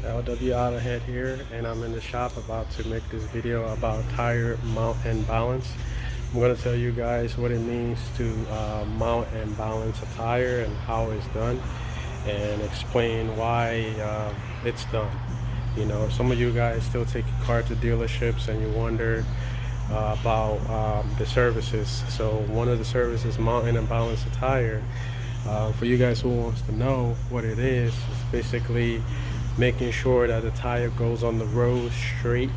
LW Autohead here, and I'm in the shop about to make this video about tire mount and balance. I'm going to tell you guys what it means to mount and balance a tire and how it's done, and explain why it's done. You know, some of you guys still take your car to dealerships and you wonder about the services. So one of the services, mounting and balance a tire, for you guys who wants to know what it is basically making sure that the tire goes on the road straight.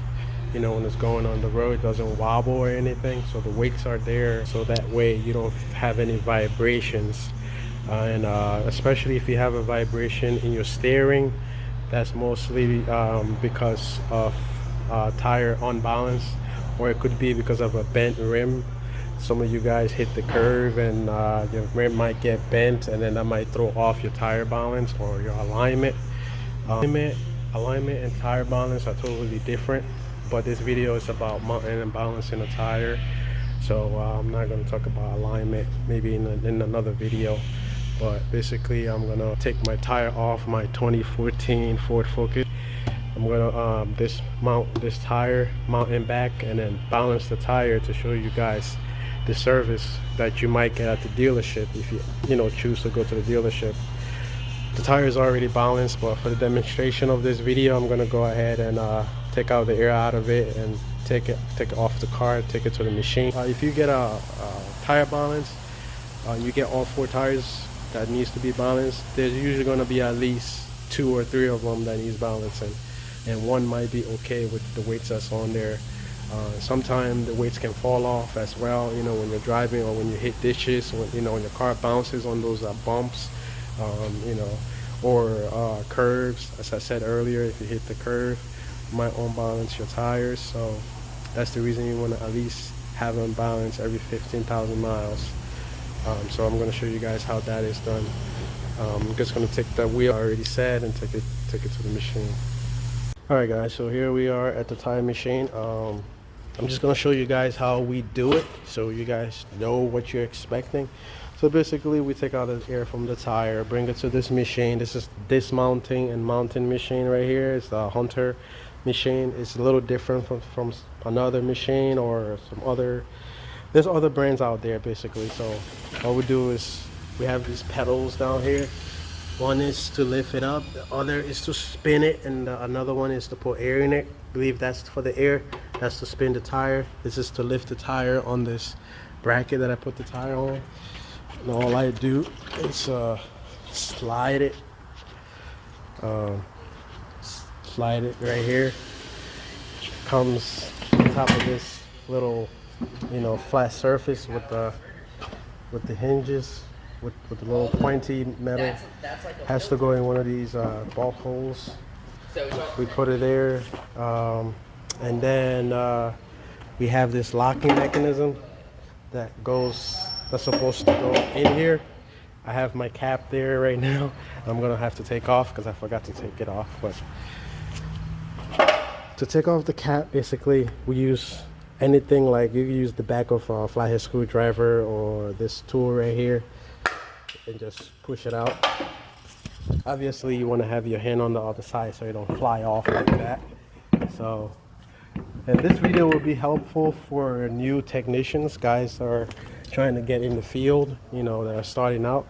You know, when it's going on the road, it doesn't wobble or anything. So the weights are there, so that way you don't have any vibrations. And especially if you have a vibration in your steering, that's mostly because of tire unbalance, or it could be because of a bent rim. Some of you guys hit the curve and your rim might get bent, and then that might throw off your tire balance or your alignment. Alignment and tire balance are totally different, but this video is about mounting and balancing a tire, so I'm not going to talk about alignment, maybe in another video. But basically I'm going to take my tire off my 2014 Ford Focus. I'm going to dismount this tire, mount it back, and then balance the tire to show you guys the service that you might get at the dealership if you choose to go to the dealership. The tire is already balanced, but for the demonstration of this video, I'm going to go ahead and take out the air out of it and take it off the car, take it to the machine. If you get a tire balance, you get all 4 tires that needs to be balanced. There's usually going to be at least 2 or 3 of them that needs balancing, and one might be okay with the weights that's on there. Sometimes the weights can fall off as well, you know, when you're driving or when you hit ditches, when your car bounces on those bumps, or curves. As I said earlier, if you hit the curve, you might unbalance your tires. So that's the reason you want to at least have them balanced every 15,000 miles. So I'm going to show you guys how that is done. I'm just going to take the wheel I already said and take it to the machine. Alright guys, so here we are at the tire machine. I'm just going to show you guys how we do it so you guys know what you're expecting. So basically we take out the air from the tire, bring it to this machine. This is dismounting and mounting machine right here. It's the Hunter machine. It's a little different from another machine or there's other brands out there basically. So all we do is we have these pedals down here. One is to lift it up, the other is to spin it, and another one is to put air in it. I believe that's for the air, that's to spin the tire. This is to lift the tire on this bracket that I put the tire on. And all I do is slide it right here. Comes on top of this little flat surface with the hinges, with the little pointy metal. Has to go in one of these bulb holes. We put it there, and then we have this locking mechanism that's supposed to go in here. I have my cap there right now. I'm gonna have to take off because I forgot to take it off. But to take off the cap, basically we use anything, like you can use the back of a flathead screwdriver or this tool right here and just push it out. Obviously you want to have your hand on the other side so you don't fly off like that. So, and this video will be helpful for new technicians, guys that are trying to get in the field, that are starting out,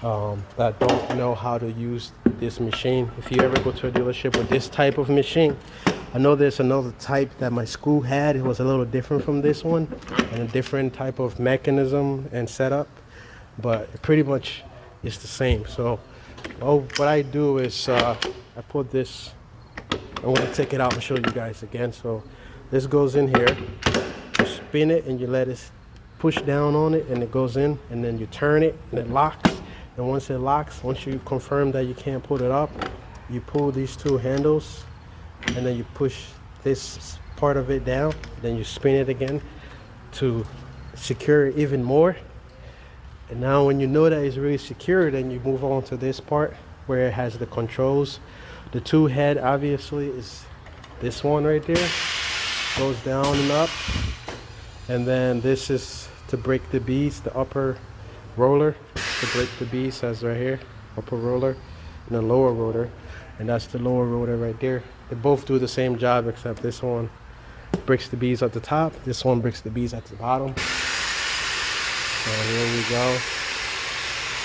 that don't know how to use this machine. If you ever go to a dealership with this type of machine, I know there's another type that my school had. It was a little different from this one and a different type of mechanism and setup, but pretty much it's the same. So what I do is I put this, I'm going to take it out and show you guys again. So this goes in here, you spin it and you let it push down on it and it goes in, and then you turn it and it locks. And once it locks, once you confirm that you can't put it up, you pull these 2 handles and then you push this part of it down, then you spin it again to secure it even more. And now when you know that it's really secure, then you move on to this part where it has the controls. The 2 head obviously is this one right there, goes down and up, and then this is to break the beads, the upper roller to break the beads, as right here, upper roller, and the lower roller. and that's the lower rotor right there. They both do the same job, except this one bricks the beads at the top, this one bricks the beads at the bottom. So here we go.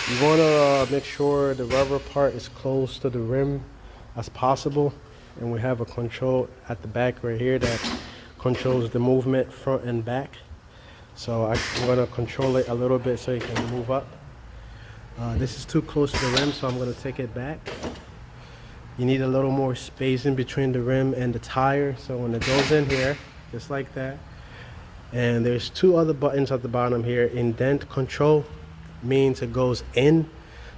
You want to make sure the rubber part is close to the rim as possible, and we have a control at the back right here that controls the movement front and back. So I'm going to control it a little bit so it can move up. This is too close to the rim, so I'm going to take it back. You need a little more space in between the rim and the tire, so when it goes in here, just like that. And there's two other buttons at the bottom here. Indent control means it goes in,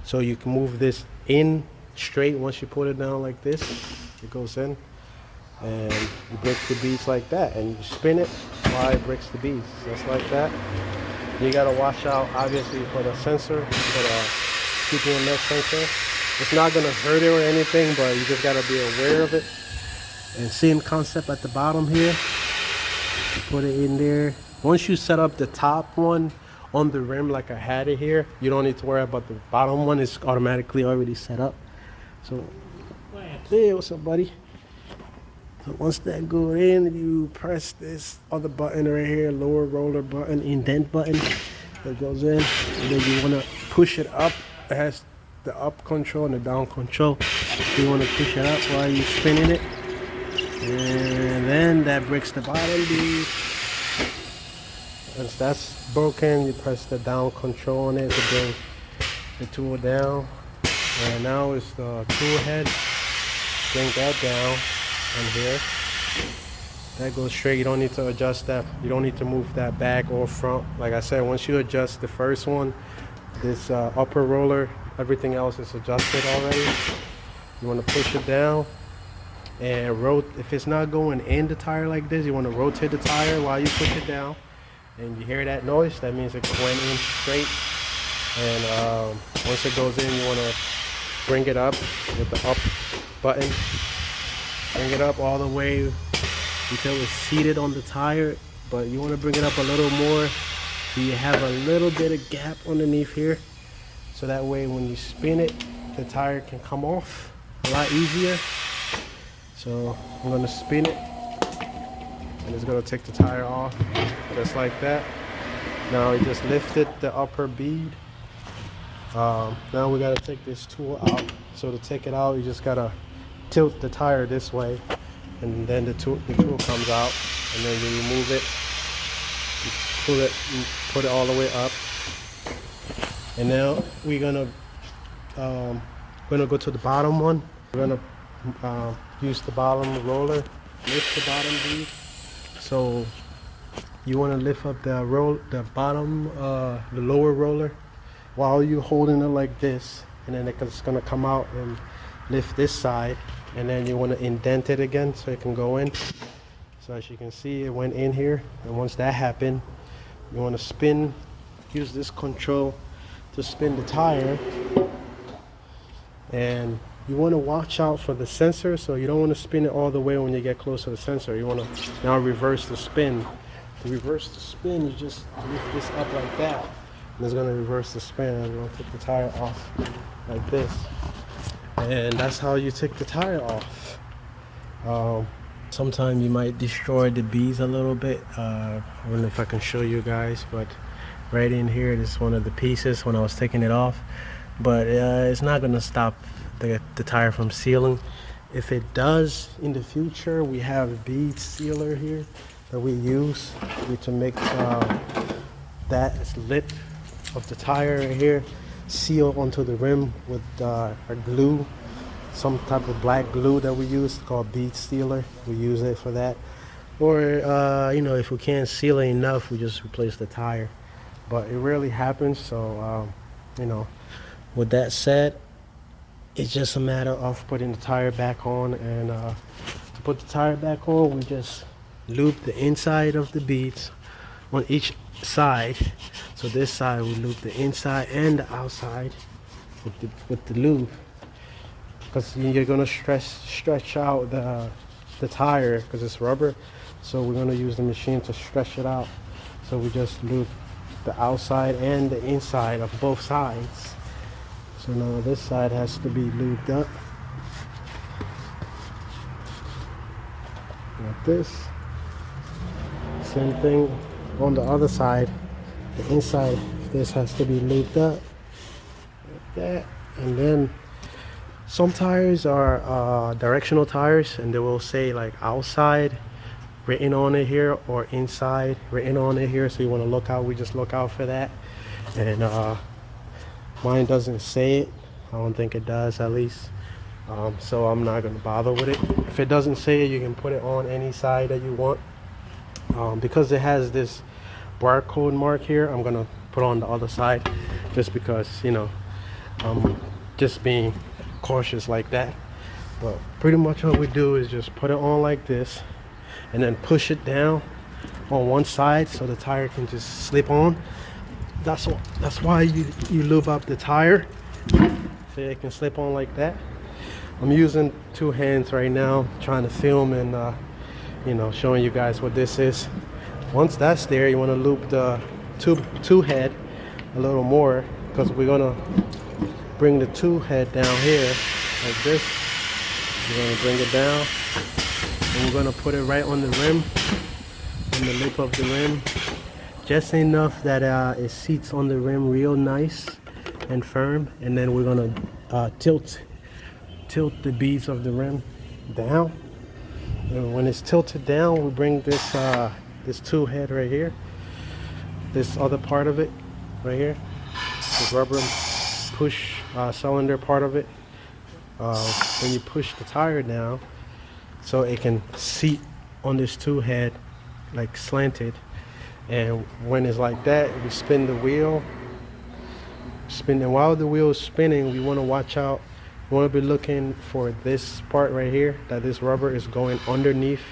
so you can move this in straight. Once you put it down like this, it goes in, and you break the beads like that, and you spin it while it breaks the beads, just like that. You gotta watch out, obviously, for the sensor, for the TPMS sensor. It's not gonna hurt it or anything, but you just gotta be aware of it. And same concept at the bottom here. Put it in there. Once you set up the top one on the rim like I had it here, you don't need to worry about the bottom one. It's automatically already set up. So, hey, what's up, buddy? So once that goes in, you press this other button right here, lower roller button, indent button. That goes in, and then you want to push it up. It has the up control and the down control. You want to push it up while you're spinning it, and then that breaks the bottom bead. Once that's broken, you press the down control on it to bring the tool down. And now it's the tool head. Bring that down on here. That goes straight. You don't need to adjust that. You don't need to move that back or front. Like I said, once you adjust the first one, this upper roller, everything else is adjusted already. You want to push it down and rotate. If it's not going in the tire like this, you want to rotate the tire while you push it down. And you hear that noise, that means it went in straight. And once it goes in, you want to bring it up with the up button. Bring it up all the way until it's seated on the tire, but you want to bring it up a little more so you have a little bit of gap underneath here, so that way when you spin it, the tire can come off a lot easier. So I'm going to spin it, and it's going to take the tire off just like that. Now we just lifted the upper bead. Now we got to take this tool out. So to take it out, you just got to tilt the tire this way, and then the tool comes out, and then you remove it, you pull it, and put it all the way up. And now we're gonna go to the bottom one. We're gonna use the bottom roller, lift the bottom bead. So you want to lift up the the lower roller while you're holding it like this, and then it's gonna come out and lift this side, and then you want to indent it again so it can go in. So as you can see, it went in here, and once that happened, you want to spin, use this control to spin the tire, and you want to watch out for the sensor, so you don't want to spin it all the way when you get close to the sensor. You want to now reverse the spin. To reverse the spin, you just lift this up like that, and it's going to reverse the spin. I'm going to take the tire off like this. And that's how you take the tire off. Sometimes you might destroy the beads a little bit. I don't know if I can show you guys, but right in here, this is one of the pieces when I was taking it off. But it's not going to stop the tire from sealing. If it does in the future, we have a bead sealer here that we use to make that lip of the tire right here seal onto the rim with our glue, some type of black glue that we use called bead sealer. We use it for that, or you know, if we can't seal it enough, we just replace the tire, but it rarely happens. So you know, with that said, it's just a matter of putting the tire back on. And to put the tire back on, we just loop the inside of the beads on each side. So this side we loop the inside and the outside with the lube, because you're gonna stretch out the tire because it's rubber. So we're gonna use the machine to stretch it out. So we just loop the outside and the inside of both sides. So now this side has to be lubed up. like this. Same thing on the other side. The inside, this has to be lubed up like that. And then some tires are directional tires, and they will say like outside written on it here, or inside written on it here. So you want to look out. We just look out for that. And mine doesn't say it. I don't think it does, at least. So I'm not gonna bother with it. If it doesn't say it, you can put it on any side that you want. Because it has this barcode mark here, I'm gonna put on the other side, just because, you know, I'm just being cautious like that. But pretty much what we do is just put it on like this, and then push it down on one side so the tire can just slip on. That's why you lube up the tire so it can slip on like that. I'm using two hands right now trying to film and you know, showing you guys what this is. Once that's there, you want to loop the two head a little more, because we're gonna bring the two head down here like this. We're gonna bring it down, and we're gonna put it right on the rim, on the lip of the rim, just enough that it seats on the rim real nice and firm. And then we're gonna tilt the beads of the rim down. And when it's tilted down, we bring this this two head right here, this other part of it right here, the rubber push cylinder part of it. When you push the tire down, so it can seat on this two head like slanted. And when it's like that, we spin the wheel, and while the wheel is spinning, we want to watch out. We want to be looking for this part right here, that this rubber is going underneath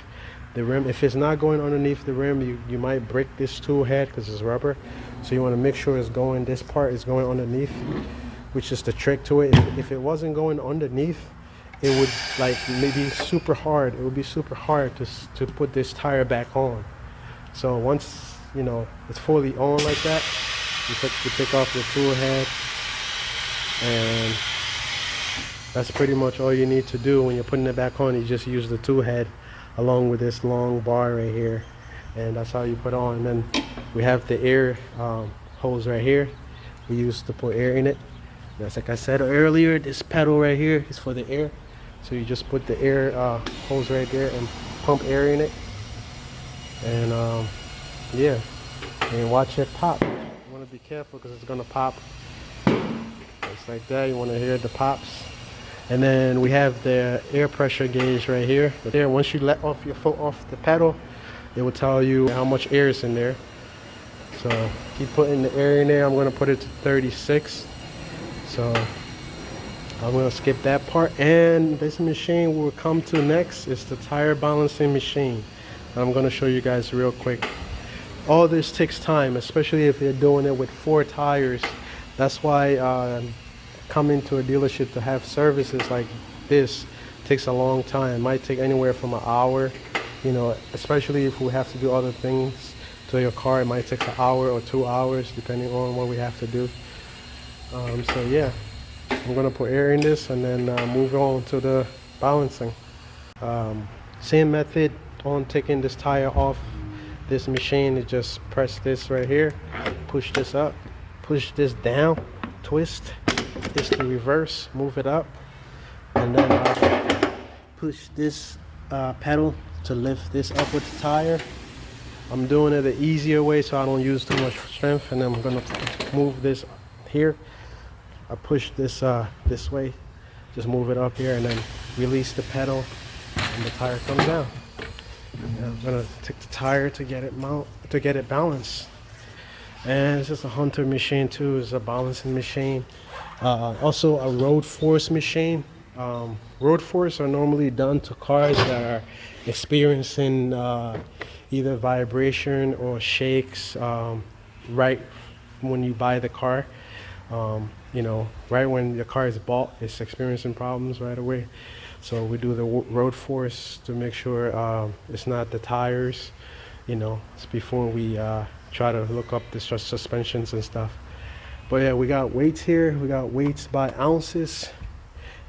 the rim. If it's not going underneath the rim, you might break this tool head because it's rubber. So you want to make sure it's going, this part is going underneath, which is the trick to it. If it wasn't going underneath, it would like maybe super hard. It would be super hard to put this tire back on. So once, you know, it's fully on like that, you pick off the tool head, and that's pretty much all you need to do. When you're putting it back on, you just use the two head along with this long bar right here, and that's how you put on. And then we have the air hose right here. We use to put air in it. That's like I said earlier, this pedal right here is for the air. So you just put the air hose right there and pump air in it. And yeah, and watch it pop. You want to be careful because it's gonna pop. Just like that. You want to hear the pops. And then we have the air pressure gauge right here. But there, once you let off your foot off the pedal, it will tell you how much air is in there. So keep putting the air in there. I'm going to put it to 36. So I'm going to skip that part. And this machine we'll come to next is the tire balancing machine. I'm going to show you guys real quick. All this takes time, especially if you're doing it with 4 tires. That's why coming to a dealership to have services like this takes a long time. It might take anywhere from an hour, you know, especially if we have to do other things to your car. It might take an hour or 2 hours depending on what we have to do. So yeah, I'm gonna put air in this and then move on to the balancing. Same method on taking this tire off this machine. You just press this right here, push this up, push this down, twist this to reverse, move it up, and then push this pedal to lift this up with the tire. I'm doing it the easier way so I don't use too much strength, and then I'm gonna move this here. I push this this way, just move it up here, and then release the pedal, and the tire comes down. And I'm gonna take the tire to get it balanced. And it's just a Hunter machine too. It's a balancing machine. Also a road force machine. Road force are normally done to cars that are experiencing either vibration or shakes right when you buy the car. You know, right when your car is bought, it's experiencing problems right away. So we do the road force to make sure it's not the tires. You know, it's before we try to look up the suspensions and stuff. But yeah, we got weights here. We got weights by ounces.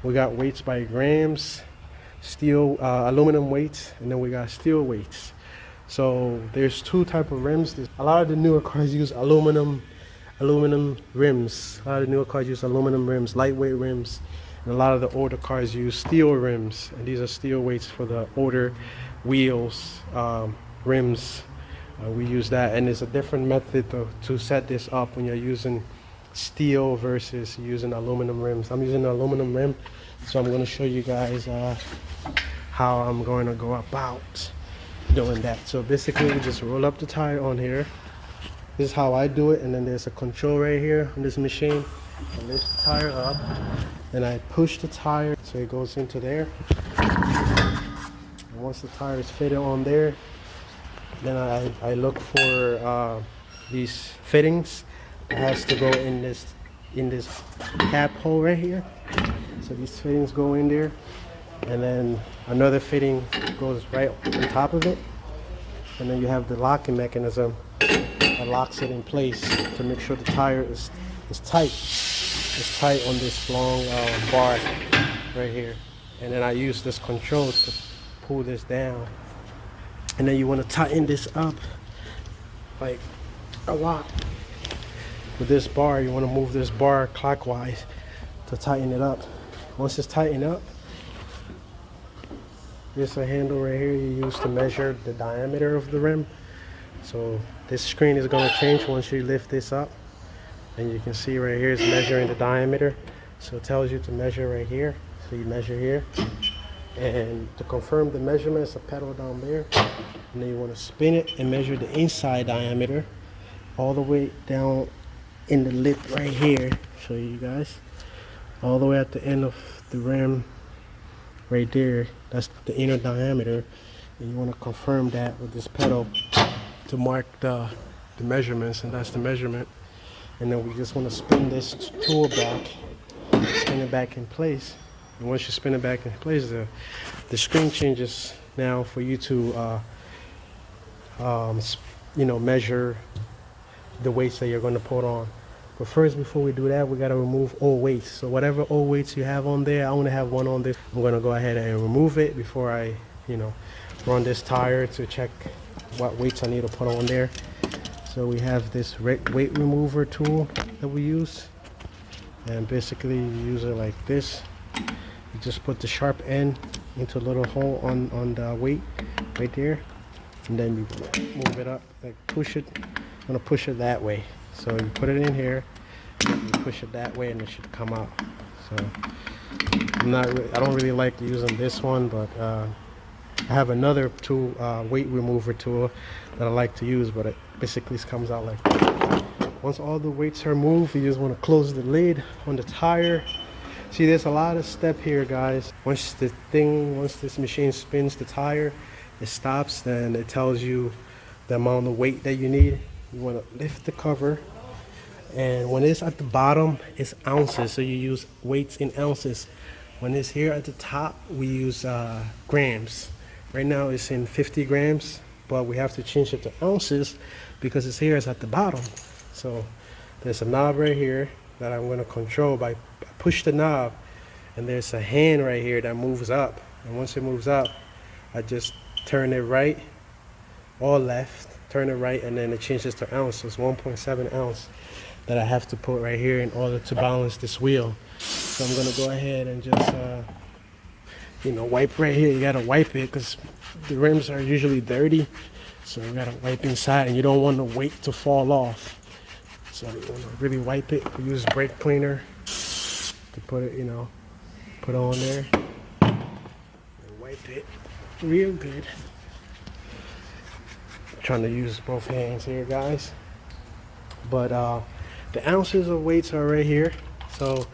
We got weights by grams. steel, aluminum weights, and then we got steel weights. So there's two type of rims. A lot of the newer cars use aluminum rims. A lot of the newer cars use aluminum rims, lightweight rims. And a lot of the older cars use steel rims, and these are steel weights for the older wheels, rims. We use that, and there's a different method to set this up when you're using steel versus using aluminum rims. I'm using an aluminum rim, so I'm going to show you guys how I'm going to go about doing that. So basically, we just roll up the tire on here. This is how I do it, and then there's a control right here on this machine. I lift the tire up, and I push the tire so it goes into there. And once the tire is fitted on there, then I look for these fittings. It has to go in this cap hole right here. So these fittings go in there, and then another fitting goes right on top of it, and then you have the locking mechanism that locks it in place to make sure the tire is tight. It's tight on this long bar right here, and then I use this control to pull this down, and then you want to tighten this up like a lot. With this bar, you want to move this bar clockwise to tighten it up. Once it's tightened up, there's a handle right here you use to measure the diameter of the rim. So this screen is going to change once you lift this up, and you can see right here is measuring the diameter. So it tells you to measure right here. So you measure here, and to confirm the measurement, it's a pedal down there, and then you want to spin it and measure the inside diameter all the way down in the lip right here. Show you guys all the way at the end of the rim right there. That's the inner diameter, and you want to confirm that with this pedal to mark the measurements, and that's the measurement. And then we just want to spin this tool back, spin it back in place. And once you spin it back in place, the screen changes now for you to measure the weights that you're going to put on. But first, before we do that, we got to remove all weights. So whatever old weights you have on there, I only have one on this. I'm going to go ahead and remove it before I run this tire to check what weights I need to put on there. So we have this weight remover tool that we use, and basically you use it like this. You just put the sharp end into a little hole on the weight right there, and then you move it up, like push it. I'm gonna push it that way. So you put it in here, you push it that way, and it should come out. So I don't really like using this one, but I have another tool, weight remover tool, that I like to use, but it basically comes out like that. Once all the weights are moved, you just want to close the lid on the tire. See, there's a lot of step here, guys. Once this machine spins the tire, it stops, then it tells you the amount of weight that you need. You want to lift the cover, and when it's at the bottom, it's ounces, so you use weights in ounces. When it's here at the top, we use grams. Right now it's in 50 grams, but we have to change it to ounces because it's here, it's at the bottom. So there's a knob right here that I'm going to control by push the knob, and there's a hand right here that moves up, and once it moves up, I just turn it right or left, turn it right, and then it changes to ounce. So it's 1.7 ounce that I have to put right here in order to balance this wheel. So I'm going to go ahead and just wipe right here. You got to wipe it because the rims are usually dirty, so you got to wipe inside, and you don't want the weight to fall off. So you want to really wipe it. We use brake cleaner to put it, put on there and wipe it real good. I'm trying to use both hands here, guys. But the ounces of weights are right here. So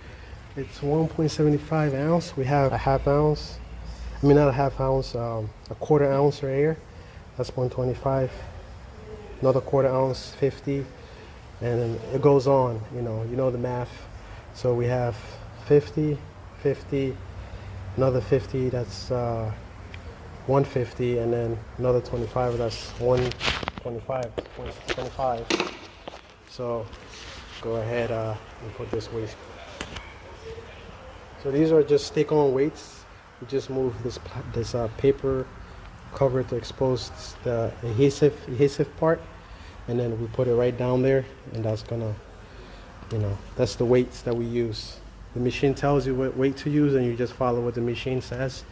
it's 1.75 ounce. We have a half ounce. I mean, not a half ounce, a quarter ounce right here. That's 125. Another quarter ounce, 50. And then it goes on, you know the math. So we have 50, 50, another 50, that's 150, and then another 25, that's 125. So go ahead and put this weight. So these are just stick-on weights. You just move this paper cover to expose the adhesive part, and then we put it right down there, and that's gonna, that's the weights that we use. The machine tells you what weight to use, and you just follow what the machine says.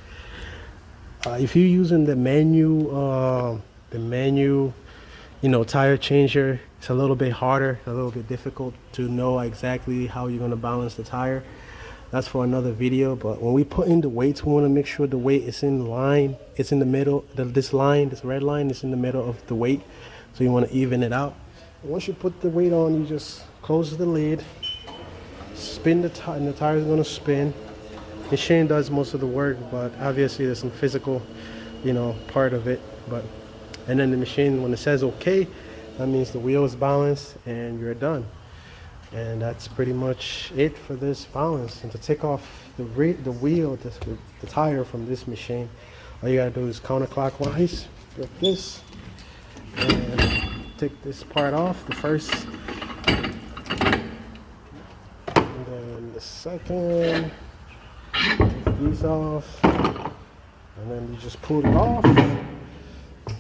If you're using the manual, tire changer, it's a little bit harder, a little bit difficult to know exactly how you're gonna balance the tire. That's for another video. But when we put in the weights, we want to make sure the weight is in line. It's in the middle. This red line is in the middle of the weight. So you want to even it out. Once you put the weight on, you just close the lid, spin the tire, and the tire is going to spin. Machine does most of the work, but obviously there's some physical, part of it. And then the machine, when it says okay, that means the wheel is balanced and you're done. And that's pretty much it for this balance. And to take off the tire from this machine, all you gotta do is counterclockwise, like this, and take this part off, the first, and then the second, take these off, and then you just pull it off,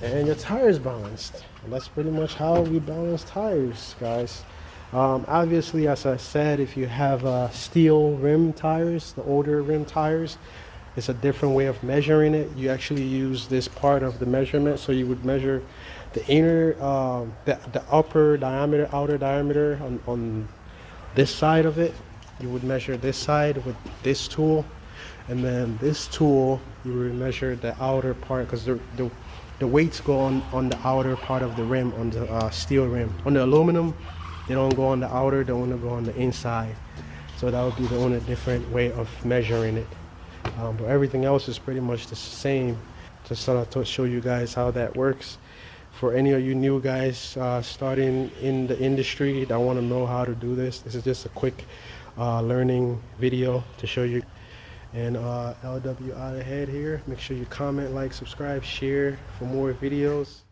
and your tire is balanced. And that's pretty much how we balance tires, guys. Obviously, as I said, if you have steel rim tires, the older rim tires, it's a different way of measuring it. You actually use this part of the measurement, so you would measure the inner, the outer diameter on this side of it. You would measure this side with this tool, and then this tool you would measure the outer part, because the weights go on the outer part of the rim, on the steel rim. On the aluminum, they don't go on the outer, they only go on the inside. So that would be the only different way of measuring it. But everything else is pretty much the same. Just thought I'd show you guys how that works. For any of you new guys starting in the industry that want to know how to do this is just a quick learning video to show you. And LW out ahead here. Make sure you comment, like, subscribe, share for more videos.